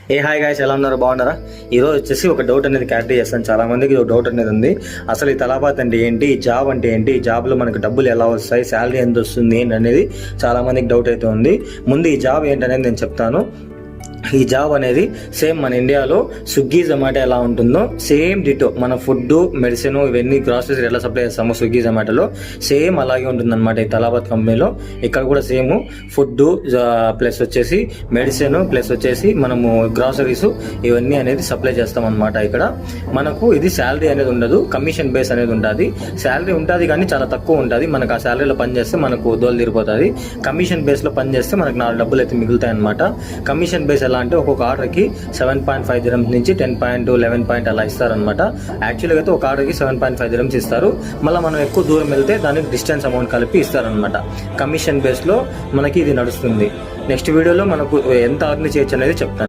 Hi guys, ఎలా ఉన్నారు? బాగున్నారా? ఈరోజు వచ్చేసి ఒక డౌట్ అనేది క్లారిటీ చేస్తాను. చాలా మందికి ఒక డౌట్ అనేది ఉంది. అసలు ఈ తలాబాత్ అంటే ఏంటి, ఈ జాబ్ అంటే ఏంటి, ఈ జాబ్లో మనకు డబ్బులు ఎలా వస్తాయి, శాలరీ ఎంత వస్తుంది అనేది చాలా మందికి డౌట్ అయితే ఉంది. ముందు ఈ జాబ్ ఏంటనేది నేను చెప్తాను. ఈ జాబ్ అనేది సేమ్ మన ఇండియాలో స్విగ్గీ జొమాటో ఎలా ఉంటుందో సేమ్ డిటో, మన ఫుడ్ మెడిసిన్ ఇవన్నీ గ్రాసరీస్ ఎలా సప్లై చేస్తామో స్విగ్గీ జొమాటోలో సేమ్ అలాగే ఉంటుందన్నమాట ఈ తలాబాత్ కంపెనీలో. ఇక్కడ కూడా సేమ్ ఫుడ్ ప్లస్ వచ్చేసి మెడిసిన్ ప్లస్ వచ్చేసి మనము గ్రాసరీస్ ఇవన్నీ అనేది సప్లై చేస్తాం అనమాట. ఇక్కడ మనకు ఇది శాలరీ అనేది ఉండదు, కమిషన్ బేస్ అనేది ఉంటుంది. శాలరీ ఉంటుంది కానీ చాలా తక్కువ ఉంటుంది. మనకు ఆ శాలరీలో పని చేస్తే మనకు దోలు తీరిపోతుంది. కమిషన్ బేస్లో పని చేస్తే మనకు 4 డబ్బులు అయితే మిగులుతాయి అనమాట. కమిషన్ బేస్ ఎలా అంటే ఒక్కొక్క ఆర్డర్కి 7.5 dirhams నుంచి 10.11 అలా ఇస్తారనమాట. యాక్చువల్గా అయితే ఒక ఆర్డర్కి 7.5 dirhams ఇస్తారు. మళ్ళీ మనం ఎక్కువ దూరం వెళ్తే దానికి డిస్టెన్స్ అమౌంట్ కలిపి ఇస్తారనమాట. కమిషన్ బేస్లో మనకి ఇది నడుస్తుంది. నెక్స్ట్ వీడియోలో మనకు ఎంత అర్న్ చేయొచ్చు అనేది చెప్తాను.